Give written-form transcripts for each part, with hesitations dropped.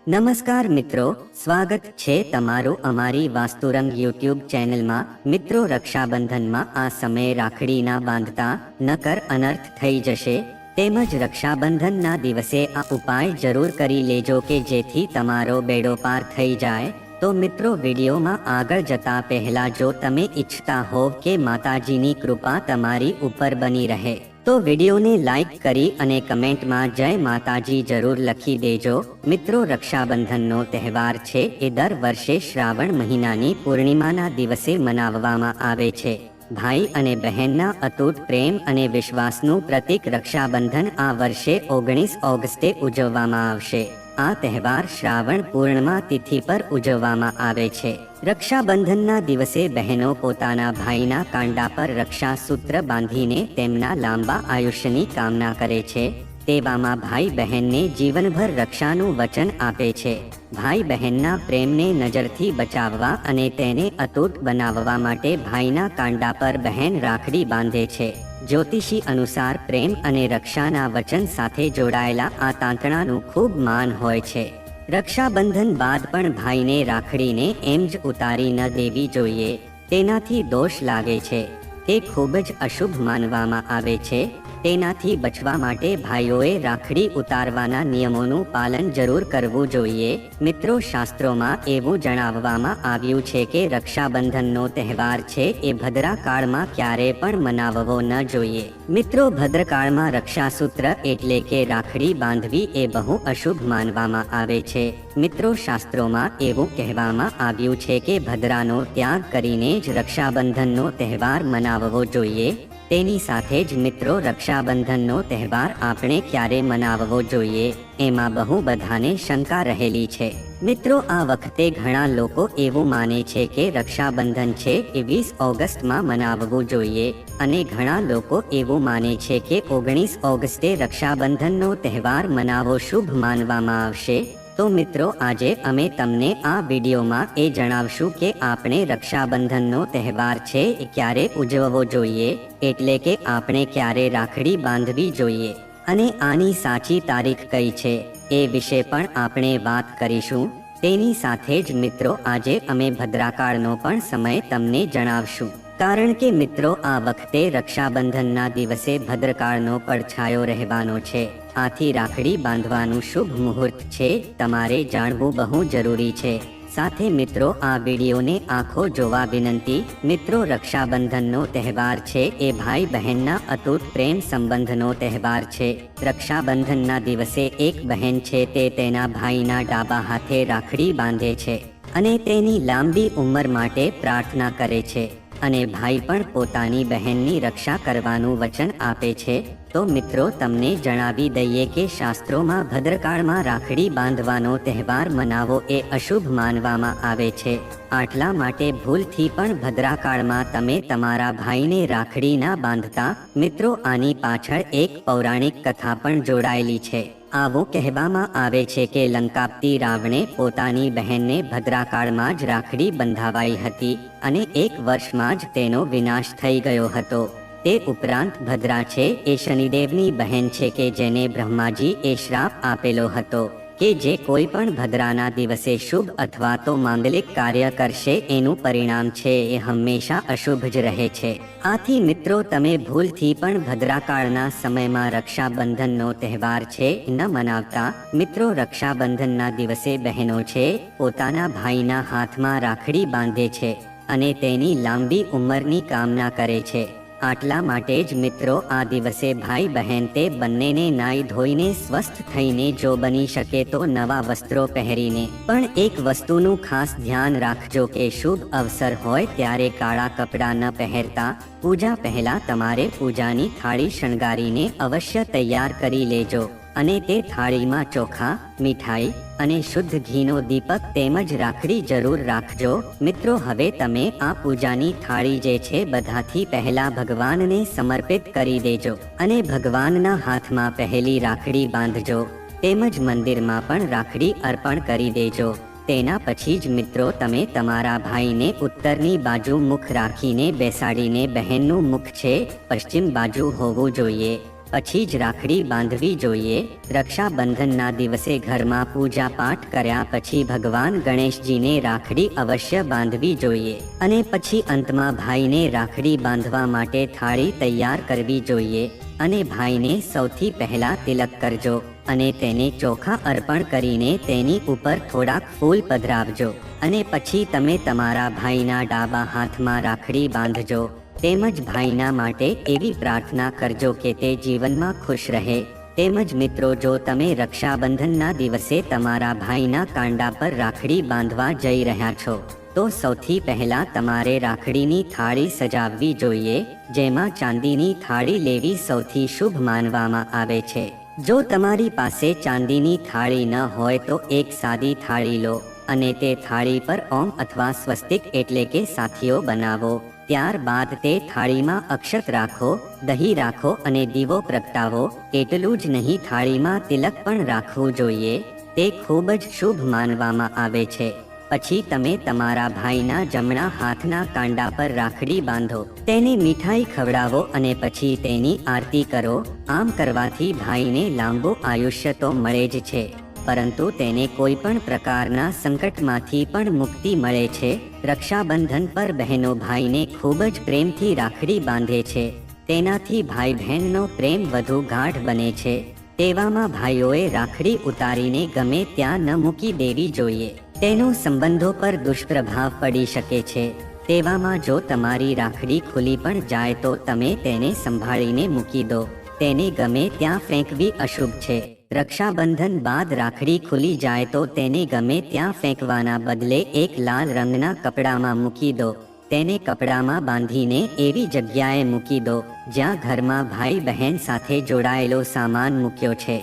નમસ્કાર મિત્રો, સ્વાગત છે તમારું અમારી વાસ્તુરંગ યુટ્યુબ ચેનલમાં। મિત્રો, રક્ષાબંધનમાં આ સમયે રાખડીના બાંધતા નકર અનર્થ થઈ જશે, તેમજ રક્ષાબંધનના દિવસે આ ઉપાય જરૂર કરી લેજો કે જેથી તમારો બેડો પાર થઈ જાય। તો મિત્રો, વિડીયોમાં આગળ જતા પહેલા જો તમે ઈચ્છતા હોવ કે માતાજીની કૃપા તમારી ઉપર બની રહે તો વિડીયોને લાઈક કરી અને કમેન્ટમાં જય માતાજી જરૂર લખી દેજો। મિત્રો, રક્ષાબંધનનો તહેવાર છે એ દર વર્ષે શ્રાવણ મહિનાની પૂર્ણિમાના દિવસે મનાવવામાં આવે છે। ભાઈ અને બહેનના અતૂટ પ્રેમ અને વિશ્વાસનું પ્રતીક રક્ષાબંધન આ વર્ષે 19 ઓગસ્ટે ઉજવવામાં આવશે। આ તહેવાર શ્રાવણ પૂર્ણિમા તિથિ પર ઉજવવામાં આવે છે। રક્ષાબંધનના દિવસે બહેનો પોતાના ભાઈના કાંડા પર રક્ષા સૂત્ર બાંધીને તેમના લાંબા આયુષ્યની કામના કરે છે। તેવામાં ભાઈ બહેનને જીવનભર રક્ષાનું વચન આપે છે। ભાઈ બહેનના પ્રેમને નજરથી બચાવવા અને તેને અતૂટ બનાવવા માટે ભાઈના કાંડા પર બહેન રાખડી બાંધે છે। જ્યોતિષી અનુસાર પ્રેમ અને રક્ષાના વચન સાથે જોડાયેલા આ તાંતણાનું ખૂબ માન હોય છે। રક્ષાબંધન બાદ પણ ભાઈને રાખડીને એમ જ ઉતારી ન દેવી જોઈએ, તેનાથી દોષ લાગે છે। તે ખૂબ જ અશુભ માનવામાં આવે છે। તેનાથી બચવા માટે ભાઈઓએ રાખડી ઉતારવાના નિયમોનું પાલન જરૂર કરવું જોઈએ। મિત્રો, શાસ્ત્રોમાં એવું જણાવવામાં આવ્યું છે કે રક્ષાબંધનનો તહેવાર છે એ ભદ્રાકાળમાં ક્યારેય પણ મનાવવો ન જોઈએ। મિત્રો, ભદ્રકાળમાં રક્ષાસૂત્ર એટલે કે રાખડી બાંધવી એ બહુ અશુભ માનવામાં આવે છે। મિત્રો, શાસ્ત્રોમાં એવું કહેવામાં આવ્યું છે કે ભદ્રાનો ત્યાગ કરીને જ રક્ષાબંધનનો તહેવાર મનાવવો જોઈએ। તેની સાથે જ મિત્રો, રક્ષાબંધનનો તહેવાર આપણે ક્યારે મનાવવો જોઈએ એમાં બહુ બધાને શંકા રહેલી છે। મિત્રો, આ વખતે ઘણા લોકો એવું માને છે કે રક્ષાબંધન છે એ 20 ઓગસ્ટમાં મનાવવું જોઈએ અને ઘણા લોકો એવું માને છે કે 19 ઓગસ્ટે રક્ષાબંધનનો તહેવાર મનાવવો શુભ માનવામાં આવશે। તો મિત્રો, આજે અમે તમને આ વિડીયોમાં એ જણાવશું કે આપણે રક્ષાબંધનનો તહેવાર છે એ ક્યારે ઉજવવો જોઈએ, એટલે કે આપણે ક્યારે રાખડી બાંધવી જોઈએ અને આની સાચી તારીખ કઈ છે એ વિશે પણ આપણે વાત કરીશું। તેની સાથે જ મિત્રો, આજે અમે ભદ્રાકાળનો પણ સમય તમને જણાવશું, કારણ કે મિત્રો, આ વખતે રક્ષાબંધનના દિવસે ભદ્રકાળનો પડછાયો રહેવાનો છે। આથી રાખડી બાંધવાનું શુભ મુહૂર્ત છે તમારે જાણવું બહુ જરૂરી છે। સાથે મિત્રો, આ વિડીયોને આખો જોવા વિનંતી। મિત્રો, રક્ષાબંધનનો તહેવાર છે એ ભાઈ બહેનના અતૂટ પ્રેમ સંબંધનો તહેવાર છે। રક્ષાબંધનના દિવસે એક બહેન છે તે તેના ભાઈના ડાબા હાથે રાખડી બાંધે છે અને તેની લાંબી ઉંમર માટે પ્રાર્થના કરે છે અને ભાઈ પણ પોતાની બહેનની રક્ષા કરવાનું વચન આપે છે। તો મિત્રો, તમને જણાવી દઈએ કે શાસ્ત્રોમાં ભદ્રકાળમાં રાખડી બાંધવાનો તહેવાર મનાવવો એ અશુભ માનવામાં આવે છે। આટલા માટે ભૂલથી પણ ભદ્રાકાળમાં તમે તમારા ભાઈને રાખડી ના બાંધતા। મિત્રો, આની પાછળ એક પૌરાણિક કથા પણ જોડાયેલી છે। આવું કહેવામાં આવે છે કે લંકાપતિ રાવણે પોતાની બહેનને ભદ્રાકાળમાં જ રાખડી બંધાવાઈ હતી અને 1 વર્ષમાં જ તેનો વિનાશ થઈ ગયો હતો। તે ઉપરાંત ભદ્રા છે એ શનિદેવની બહેન છે કે જેને બ્રહ્માજી એ શ્રાપ આપેલો હતો કે જે કોઈ પણ ભદ્રાના દિવસે શુભ અથવા તો માંગલિક કાર્ય કરશે એનું પરિણામ છે એ હંમેશા અશુભ જ રહે છે। આથી મિત્રો, તમે ભૂલથી પણ ભદ્રાકાળના સમયમાં રક્ષાબંધનનો તહેવાર છે ન મનાવતા। મિત્રો, રક્ષાબંધનના દિવસે બહેનો છે પોતાના ભાઈના હાથમાં રાખડી બાંધે છે અને તેની લાંબી ઉંમરની કામના કરે છે। આટલા માટે જ મિત્રો, આ દિવસે ભાઈ બહેન તે બંનેને નાઈ ધોઈને સ્વસ્થ થઈને જો બની શકે તો નવા વસ્ત્રો પહેરીને પણ એક વસ્તુનું ખાસ ધ્યાન રાખજો કે શુભ અવસર હોય ત્યારે કાળા કપડાં ન પહેરતા। પૂજા પહેલા તમારે પૂજાની થાળી શણગારીને અવશ્ય તૈયાર કરી લેજો અને તે થાળીમાં ચોખા, મીઠાઈ અને શુદ્ધ ઘીનો દીપક તેમજ રાખડી જરૂર રાખજો। મિત્રો, હવે તમે આ પૂજાની થાળી જે છે બધાથી પહેલા ભગવાનને સમર્પિત કરી દેજો અને ભગવાનના હાથમાં પહેલી રાખડી બાંધજો તેમજ મંદિરમાં પણ રાખડી અર્પણ કરી દેજો। તેના પછી જ મિત્રો, તમે તમારા ભાઈને ઉત્તરની બાજુ મુખ રાખીને બેસાડીને બહેનનું મુખ છે પશ્ચિમ બાજુ હોવું જોઈએ પછી જ રાખડી બાંધવી જોઈએ. રક્ષાબંધનના દિવસે ઘરમાં પૂજા પાઠ કર્યા પછી ભગવાન ગણેશજીને રાખડી અવશ્ય બાંધવી જોઈએ અને પછી અંતમાં ભાઈને રાખડી બાંધવા માટે થાળી તૈયાર કરવી જોઈએ અને ભાઈને સૌથી પહેલા તિલક કરજો અને તેને ચોખા અર્પણ કરીને તેની ઉપર થોડાક ફૂલ પધરાવજો અને પછી તમે તમારા ભાઈના ડાબા હાથમાં રાખડી બાંધજો. તેમજ ભાઈના માટે એવી પ્રાર્થના કરજો કે તે જીવનમાં ખુશ રહે. તેમજ મિત્રો, જો તમે રક્ષાબંધનના દિવસે તમારા ભાઈના કાંડા પર રાખડી બાંધવા જઈ રહ્યા છો તો સૌથી પહેલા તમારે રાખડીની થાળી સજાવવી જોઈએ, જેમાં ચાંદીની થાળી લેવી સૌથી શુભ માનવામાં આવે છે. જો તમારી પાસે ચાંદીની થાળી ન હોય તો એક સાદી થાળી લો અને તે થાળી પર ઓમ અથવા સ્વસ્તિક એટલે કે સાથીઓ બનાવો. ત્યારબાદ તે થાળીમાં અક્ષત રાખો, દહીં રાખો અને દીવો પ્રગટાવો. એટલું જ નહીં, થાળીમાં તિલક પણ રાખવું જોઈએ. તે ખૂબ જ શુભ માનવામાં આવે છે. પછી તમે તમારા ભાઈના જમણા હાથના કાંડા પર રાખડી બાંધો, તેને મીઠાઈ ખવડાવો અને પછી તેની આરતી કરો. આમ કરવાથી ભાઈને લાંબુ આયુષ્ય તો મળે જ છે, પરંતુ તેને કોઈ પણ પ્રકારના સંકટમાંથી પણ મુક્તિ મળે છે. રક્ષાબંધન પર બહેનો ભાઈને ખૂબ જ પ્રેમથી રાખડી બાંધે છે. તેનાથી ભાઈ બહેનનો પ્રેમ વધુ ગાઢ બને છે. તેવામાં ભાઈઓએ રાખડી ઉતારીને ગમે ત્યાં ન મૂકી દેવી જોઈએ. તેનો સંબંધો પર દુષ્પ્રભાવ પડી શકે છે. તેવામાં જો તમારી રાખડી ખુલી પણ જાય તો તમે તેને સંભાળીને મૂકી દો. તેને ગમે ત્યાં ફેંકવી અશુભ છે. રક્ષાબંધન બાદ રાખડી ખુલી જાય તો તેને ગમે ત્યાં ફેંકવાના બદલે એક લાલ રંગના કપડામાં મૂકી દો. તેને કપડામાં બાંધીને એવી જગ્યાએ મૂકી દો જ્યાં ઘરમાં ભાઈ બહેન સાથે જોડાયેલો સામાન મૂક્યો છે.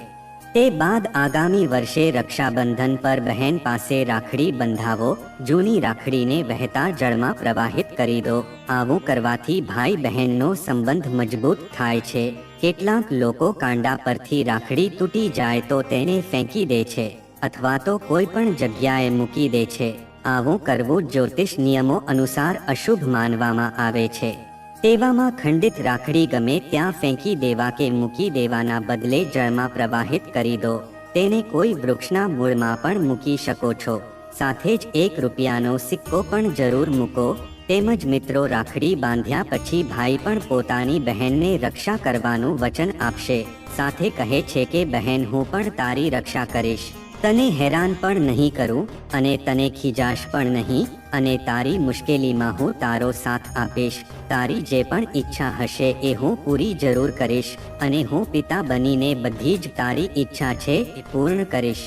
તે બાદ આગામી વર્ષે રક્ષાબંધન પર બહેન પાસે રાખડી બંધાવો. જૂની રાખડીને વહેતા જળમાં પ્રવાહિત કરી દો. આવું કરવાથી ભાઈ બહેનનો સંબંધ મજબૂત થાય છે. કેટલાક લોકો કાંડા પરથી રાખડી તૂટી જાય તો તેને ફેંકી દે છે અથવા તો કોઈ પણ જગ્યાએ મૂકી દે છે. આવું કરવું જ્યોતિષ નિયમો અનુસાર અશુભ માનવામાં આવે છે. તેવામાં ખંડિત રાખડી ગમે ત્યાં ફેંકી દેવા કે મૂકી દેવાના બદલે જળમાં પ્રવાહિત કરી દો. તેને કોઈ વૃક્ષના મૂળમાં પણ મૂકી શકો છો. સાથે જ ₹1નો સિક્કો પણ જરૂર મૂકો. તેમજ મિત્રો, રાખડી બાંધ્યા પછી ભાઈ પણ પોતાની બહેનને રક્ષા કરવાનું વચન આપશે. સાથે કહે છે કે બહેન, હું પણ તારી રક્ષા કરીશ, તને હેરાન પણ નહીં કરું અને તને ખીજાશ પણ નહીં અને તારી મુશ્કેલીમાં હું તારો સાથ આપીશ. તારી જે પણ ઈચ્છા હશે એ હું પૂરી જરૂર કરીશ અને હું પિતા બનીને બધી જ તારી ઈચ્છા છે એ પૂર્ણ કરીશ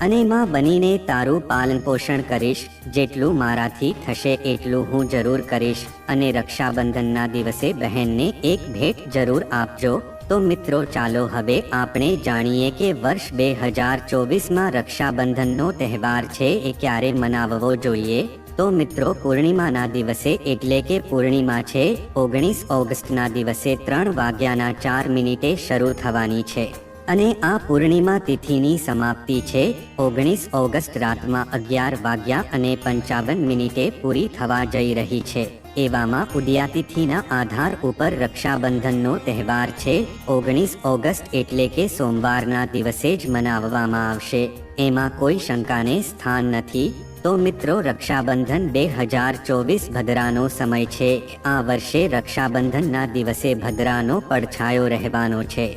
અને માં બનીને તારું પાલન પોષણ કરીશ. જેટલું મારાથી થશે એટલું હું જરૂર કરીશ. અને રક્ષાબંધનના દિવસે બહેનને એક ભેટ જરૂર આપજો. તો મિત્રો, ચાલો હવે આપણે જાણીએ કે વર્ષ 2024માં રક્ષાબંધનનો તહેવાર છે એ ક્યારે મનાવવો જોઈએ. તો મિત્રો, પૂર્ણિમાના દિવસે એટલે કે પૂર્ણિમા છે 19 ઓગસ્ટના દિવસે 3:04 શરૂ થવાની છે અને આ પૂર્ણિમા તિથિની સમાપ્તિ છે 19 ઓગસ્ટ રાતમાં 11:55 પૂરી થવા જઈ રહી છે. એવામાં ઉદયાતિથિના આધાર ઉપર રક્ષાબંધનનો તહેવાર છે 19 ઓગસ્ટ એટલે કે સોમવારના દિવસે જ મનાવવામાં આવશે. એમાં કોઈ શંકાને સ્થાન નથી. તો મિત્રો, રક્ષાબંધન 2024 ભદ્રાનો સમય છે. આ વર્ષે રક્ષાબંધનના દિવસે ભદ્રાનો પડછાયો રહેવાનો છે.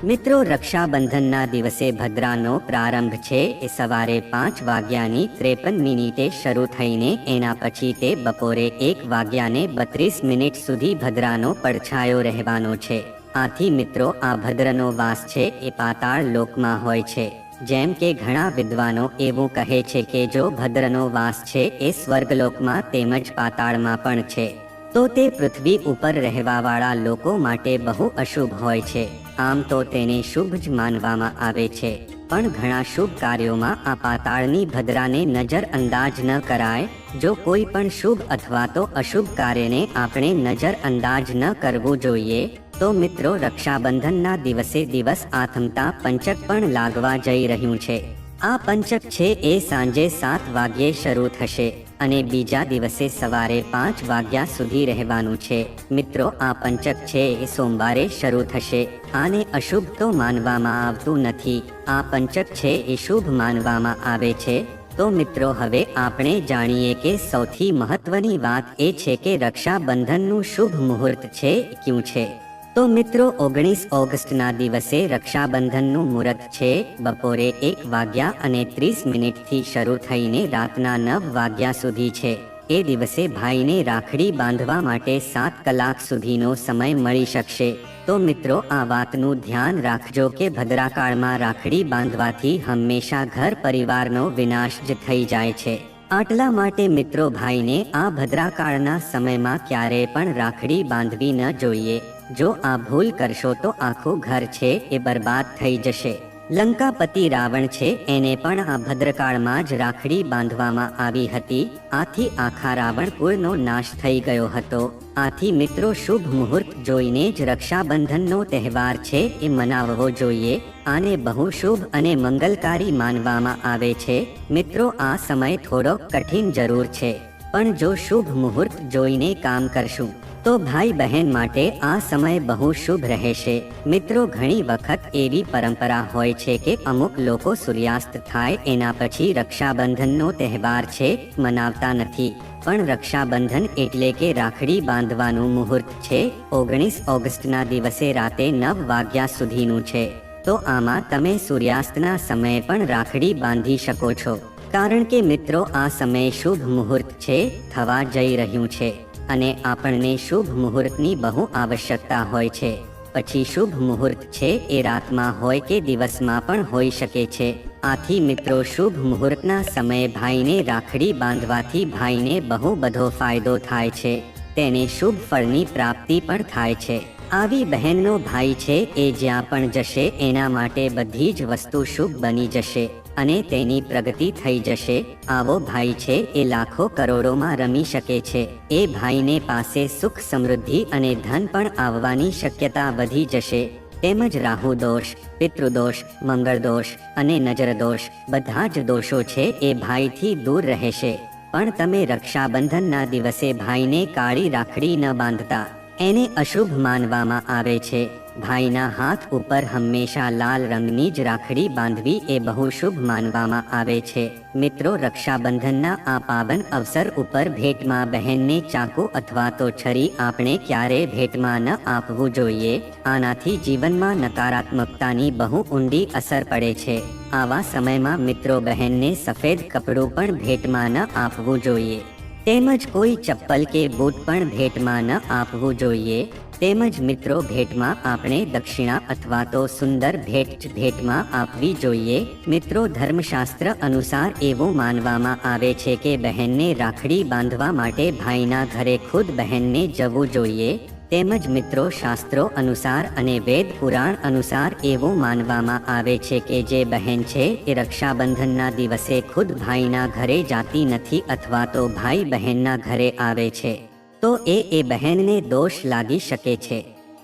મિત્રો, રક્ષાબંધનના દિવસે ભદ્રાનો પ્રારંભ છે એ સવારે 5:53 શરૂ થઈને એના પછી તે બપોરે 1:32 સુધી ભદ્રાનો પડછાયો રહેવાનો છે. આથી મિત્રો, આ ભદ્રનો વાસ છે એ પાતાળ લોકમાં હોય છે. જેમ કે ઘણા વિદ્વાનો એવું કહે છે કે જો ભદ્રનો વાસ છે એ સ્વર્ગલોકમાં તેમજ પાતાળમાં પણ છે તો તે પૃથ્વી ઉપર રહેવાવાળા લોકો માટે બહુ અશુભ હોય છે. આમ તો તેને શુભ જ માનવામાં આવે છે, પણ ઘણા શુભ કાર્યોમાં આ પાતાળની ભદ્રાને નજર અંદાજ ન કરાય. જો કોઈ પણ શુભ અથવા તો અશુભ કાર્યને આપણે નજર અંદાજ ન કરવું જોઈએ. તો મિત્રો, રક્ષાબંધનના દિવસે દિવસ આથમતા પંચક પણ લાગવા જઈ રહ્યું છે. આ પંચક છે એ સાંજે 7 વાગ્યે શરૂ થશે અને બીજા દિવસે સવારે 5 વાગ્યા સુધી રહેવાનું છે. મિત્રો, આ પંચક છે એ સોમવારે શરૂ થશે. આને અશુભ તો માનવામાં આવતું નથી. આ પંચક છે એ શુભ માનવામાં આવે છે. તો મિત્રો, હવે આપણે જાણીએ કે સૌથી મહત્વની વાત એ છે કે રક્ષાબંધનનું શુભ મુહૂર્ત છે ક્યું છે. તો મિત્રો, 19 ઓગસ્ટના દિવસે રક્ષાબંધનનું મુહૂર્ત છે બપોરે 1:30 થી શરૂ થઈને રાતના 9 વાગ્યા સુધી છે. એ દિવસે ભાઈને રાખડી બાંધવા માટે 7 કલાક સુધીનો સમય મળી શકશે. તો મિત્રો, આ વાતનું ધ્યાન રાખજો કે ભદ્રાકાળમાં રાખડી બાંધવાથી હંમેશા ઘર પરિવારનો વિનાશ જ થઈ જાય છે. આટલા માટે મિત્રો, ભાઈને આ ભદ્રાકાળના સમયમાં ક્યારેય પણ રાખડી બાંધવી ન જોઈએ. જો આ ભૂલ કરશો તો આખું ઘર છે એ બરબાદ થઈ જશે. લંકાપતિ રાવણ છે એને પણ આ ભદ્રકાળમાં જ રાખડી બાંધવામાં આવી હતી. આથી આખા રાવણ કુળનો નાશ થઈ ગયો હતો. આથી મિત્રો, શુભ મુહૂર્ત જોઈને જ રક્ષાબંધનનો તહેવાર છે એ મનાવવો જોઈએ. આને બહુ શુભ અને મંગલકારી માનવામાં આવે છે. મિત્રો, આ સમય થોડો કઠિન જરૂર છે, પણ જો શુભ મુહૂર્ત જોઈને કામ કરશું તો ભાઈ બહેન માટે આ સમય બહુ શુભ રહેશે. મિત્રો, ઘણી વખત એવી પરંપરા હોય છે કે અમુક લોકો સૂર્યાસ્ત થાય એના પછી રક્ષાબંધનનો તહેવાર છે મનાવતા નથી. પણ રક્ષાબંધન એટલે કે રાખડી બાંધવાનું મુહૂર્ત છે 19 ઓગસ્ટના દિવસે રાતે 9 વાગ્યા સુધીનું છે. તો આમાં તમે સૂર્યાસ્તના સમયે પણ રાખડી બાંધી શકો છો. કારણ કે મિત્રો, આ સમય શુભ મુહૂર્ત છે થવા જઈ રહ્યું છે અને આપણને શુભ મુહૂર્તની બહુ આવશ્યકતા હોય છે. પછી શુભ મુહૂર્ત છે એ રાતમાં હોય કે દિવસમાં પણ હોઈ શકે છે. આથી મિત્રો, શુભ મુહૂર્તના સમયે ભાઈને રાખડી બાંધવાથી ભાઈને બહુ બધો ફાયદો થાય છે. તેને શુભ ફળની પ્રાપ્તિ પણ થાય છે. આવી બહેનનો ભાઈ છે એ જ્યાં પણ જશે એના માટે બધી જ વસ્તુ શુભ બની જશે અને તેની પ્રગતિ થઈ જશે. આવો ભાઈ છે એ લાખો કરોડોમાં રમી શકે છે. એ ભાઈને પાસે સુખ, સમૃદ્ધિ અને ધન પણ આવવાની શક્યતા વધી જશે. તેમજ રાહુ દોષ, પિતૃદોષ, મંગળ દોષ અને નજર દોષ બધા જ દોષો છે એ ભાઈથી દૂર રહેશે. પણ તમે રક્ષાબંધનના દિવસે ભાઈને કાળી રાખડી ન બાંધતા, એને અશુભ માનવામાં આવે છે. ભાઈના હાથ ઉપર હંમેશા લાલ રંગની જ રાખડી બાંધવી એ બહુ શુભ માનવામાં આવે છે. મિત્રો, રક્ષાબંધનના આ પાવન અવસર ઉપર ભેટમાં બહેનને ચાકુ અથવા તો છરી આપણે ક્યારેય ભેટમાં ન આપવું જોઈએ. આનાથી જીવનમાં નકારાત્મકતાની બહુ ઊંડી અસર પડે છે. આવા સમયમાં મિત્રો, બહેનને સફેદ કપડું પણ ભેટમાં ન આપવું જોઈએ. તેમજ કોઈ ચપ્પલ કે બૂટ પણ ભેટમાં ન આપવું જોઈએ. તેમજ મિત્રો, ભેટમાં આપણે દક્ષિણા અથવા તો સુંદર ભેટ જ ભેટમાં આપવી જોઈએ. મિત્રો, ધર્મશાસ્ત્ર અનુસાર એવું માનવામાં આવે છે કે બહેનને રાખડી બાંધવા માટે ભાઈના ઘરે ખુદ બહેનને જવું જોઈએ. તેમજ મિત્રો, શાસ્ત્રો અનુસાર અને વેદ પુરાણ અનુસાર એવું માનવામાં આવે છે કે જે બહેન છે એ રક્ષાબંધનના દિવસે ખુદ ભાઈના ઘરે જાતી નથી અથવા તો ભાઈ બહેનના ઘરે આવે છે તો એ બહેનને દોષ લાગી શકે છે.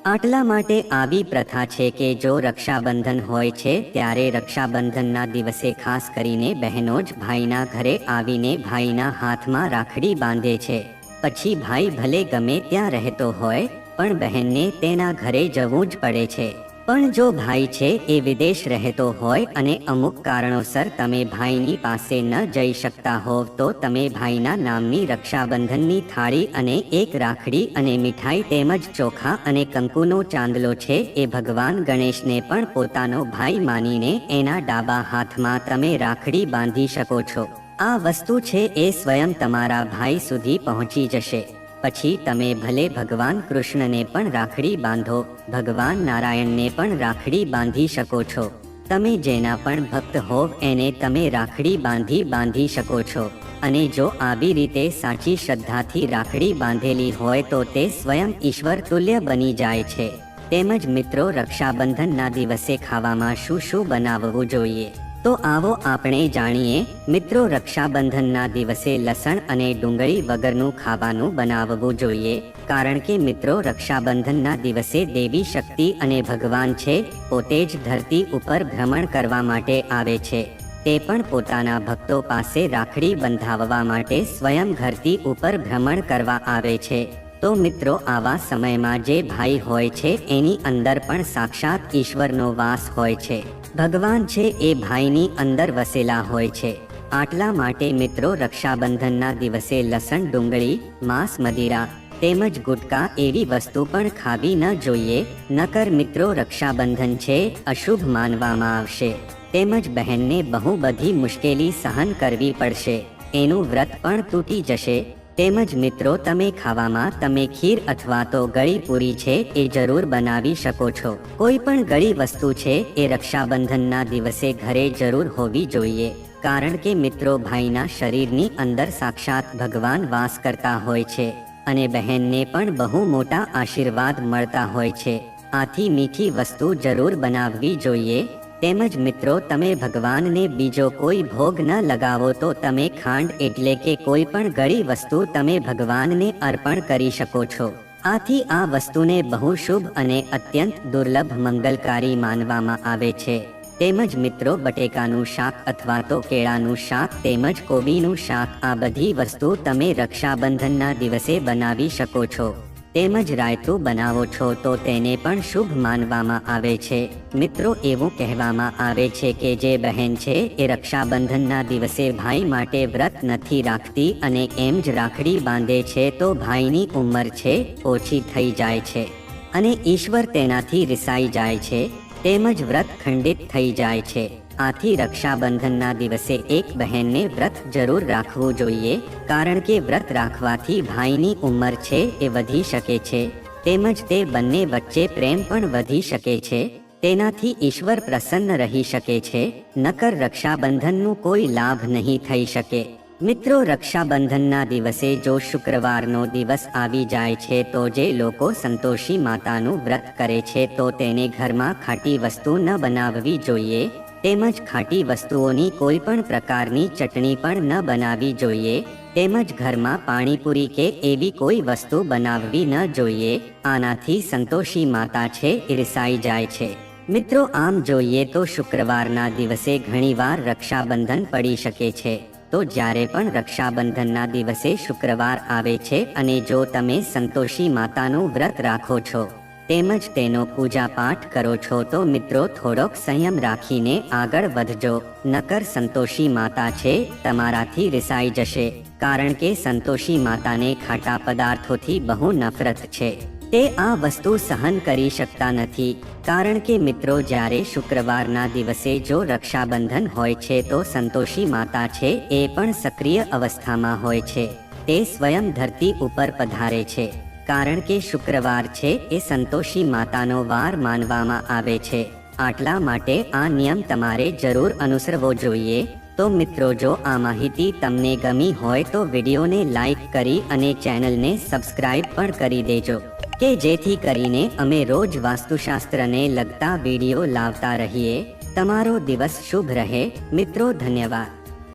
આટલા માટે આવી પ્રથા છે કે જો રક્ષાબંધન હોય છે ત્યારે રક્ષાબંધનના દિવસે ખાસ કરીને બહેનો જ ભાઈના ઘરે આવીને ભાઈના હાથમાં રાખડી બાંધે છે. પછી ભાઈ ભલે ગમે ત્યાં રહેતો હોય પણ બહેનને તેના ઘરે જવું જ પડે છે. પણ જો ભાઈ છે એ વિદેશ રહેતો હોય અને અમુક કારણોસર તમે ભાઈની પાસે ન જઈ શકતા હોવ તો તમે ભાઈના નામની રક્ષાબંધનની થાળી અને એક રાખડી અને મીઠાઈ તેમજ ચોખા અને કંકુનો ચાંદલો છે એ ભગવાન ગણેશને પણ પોતાનો ભાઈ માનીને એના ડાબા હાથમાં તમે રાખડી બાંધી શકો છો. આ વસ્તુ છે એ સ્વયં તમારા ભાઈ સુધી પહોંચી જશે. પછી તમે ભલે ભગવાન કૃષ્ણને પણ રાખડી બાંધો, ભગવાન નારાયણને પણ રાખડી બાંધી શકો છો. તમે જેના પણ ભક્ત હોવ એને તમે રાખડી બાંધી શકો છો. અને જો આવી રીતે સાચી શ્રદ્ધાથી રાખડી બાંધેલી હોય તો તે સ્વયં ઈશ્વર તુલ્ય બની જાય છે. તેમજ મિત્રો, રક્ષાબંધનના દિવસે ખાવામાં શું શું બનાવવું જોઈએ તો આવો આપણે જાણીએ. મિત્રો, રક્ષાબંધનના દિવસે લસણ અને ડુંગળી વગરનું ખાવાનું બનાવવું જોઈએ. કારણ કે મિત્રો, રક્ષાબંધનના દિવસે દેવી શક્તિ અને ભગવાન છે પોતે જ ધરતી ઉપર ભ્રમણ કરવા માટે આવે છે. તે પણ પોતાના ભક્તો પાસે રાખડી બંધાવવા માટે સ્વયં ધરતી ઉપર ભ્રમણ કરવા આવે છે. તો મિત્રો, આવા સમયમાં જે ભાઈ હોય છે એની અંદર પણ સાક્ષાત ઈશ્વરનો વાસ હોય છે. ભગવાન છે એ ભાઈની અંદર વસેલા હોય છે. આટલા માટે મિત્રો, રક્ષાબંધનના દિવસે લસણ, ડુંગળી, માંસ, મદિરા તેમજ ગુટકા એવી વસ્તુ પણ ખાવી ન જોઈએ. નકર મિત્રો, રક્ષાબંધન છે અશુભ માનવામાં આવશે. તેમજ બહેનને બહુ બધી મુશ્કેલી સહન કરવી પડશે. એનું વ્રત પણ તૂટી જશે. તેમજ મિત્રો, તમે ખાવામાં તમે ખીર અથવા તો ગળી પૂરી છે એ જરૂર બનાવી શકો છો. કોઈ પણ ગળી વસ્તુ છે એ રક્ષાબંધનના દિવસે ઘરે જરૂર હોવી જોઈએ. કારણ કે મિત્રો, ભાઈના શરીરની અંદર સાક્ષાત ભગવાન વાસ કરતા હોય છે અને બહેનને પણ બહુ મોટા આશીર્વાદ મળતા હોય છે. આથી મીઠી વસ્તુ જરૂર બનાવવી જોઈએ. તેમજ મિત્રો, તમે ભગવાનને બીજો કોઈ ભોગ ન લગાવો તો તમે ખાંડ એટલે કે કોઈ પણ ગળી વસ્તુ તમે ભગવાનને અર્પણ કરી શકો છો. આથી આ વસ્તુને બહુ શુભ અને અત્યંત દુર્લભ મંગલકારી માનવામાં આવે છે. તેમજ મિત્રો, બટેકાનું શાક અથવા તો કેળાનું શાક તેમજ કોબીનું શાક આ બધી વસ્તુ તમે રક્ષાબંધનના દિવસે બનાવી શકો છો. તેમજ રાયતું બનાવો છો તો તેને પણ શુભ માનવામાં આવે છે. મિત્રો, એવું કહેવામાં આવે છે કે જે બહેન છે એ રક્ષાબંધનના દિવસે ભાઈ માટે વ્રત નથી રાખતી અને એમ જ રાખડી બાંધે છે તો ભાઈની ઉંમર છે ઓછી થઈ જાય છે અને ઈશ્વર તેનાથી રિસાઈ જાય છે. તેમજ વ્રત ખંડિત થઈ જાય છે. આથી રક્ષાબંધનના દિવસે એક બહેનને વ્રત જરૂર રાખવું જોઈએ. કારણ કે વ્રત રાખવાથી ભાઈની ઉંમર છે એ વધી શકે છે. તેમજ તે બંને વચ્ચે પ્રેમ પણ વધી શકે છે. તેનાથી ઈશ્વર પ્રસન્ન રહી શકે છે. નકર રક્ષાબંધનનું કોઈ લાભ નહીં થઈ શકે. મિત્રો, રક્ષાબંધનના દિવસે જો શુક્રવારનો દિવસ આવી જાય છે તો જે લોકો સંતોષી માતાનું વ્રત કરે છે તો તેને ઘરમાં ખાટી વસ્તુ ન બનાવવી જોઈએ. તેમજ ખાટી વસ્તુઓની કોઈ પણ પ્રકારની ચટણી પણ ન બનાવવી જોઈએ. તેમજ ઘરમાં પાણીપુરી કે એવી કોઈ વસ્તુ બનાવવી ન જોઈએ. આનાથી સંતોષી માતા છે એ રિસાઈ જાય છે. મિત્રો, આમ જોઈએ તો શુક્રવારના દિવસે ઘણીવાર રક્ષાબંધન પડી શકે છે. તો જ્યારે પણ રક્ષાબંધનના દિવસે શુક્રવાર આવે છે અને જો તમે સંતોષી માતાનું વ્રત રાખો છો તેમજ તેનો પૂજા પાઠ કરો છો તો મિત્રો, થોડોક સંયમ રાખીને આગળ વધજો. નકર સંતોષી માતા છે તમારાથી રિસાઈ જશે. કારણ કે સંતોષી માતાને ખાટા પદાર્થોથી બહુ નફરત છે. તે આ વસ્તુ સહન કરી શકતા નથી. કારણ કે મિત્રો, જ્યારે શુક્રવારના દિવસે જો રક્ષાબંધન હોય છે તો સંતોષી માતા છે એ પણ સક્રિય અવસ્થામાં હોય છે. તે સ્વયં ધરતી ઉપર પધારે છે. કારણ કે શુક્રવાર છે એ સંતોષી માતાનો વાર માનવામાં આવે છે. આટલા માટે આ નિયમ તમારે જરૂર અનુસરવો જોઈએ. તો મિત્રો, જો આ માહિતી તમને ગમી હોય તો વિડીયોને લાઈક કરી અને ચેનલને સબસ્ક્રાઇબ પણ કરી દેજો કે જેથી કરીને અમે રોજ વાસ્તુશાસ્ત્રને લગતા વિડીયો લાવતા રહીએ. તમારો દિવસ શુભ રહે. મિત્રો, ધન્યવાદ.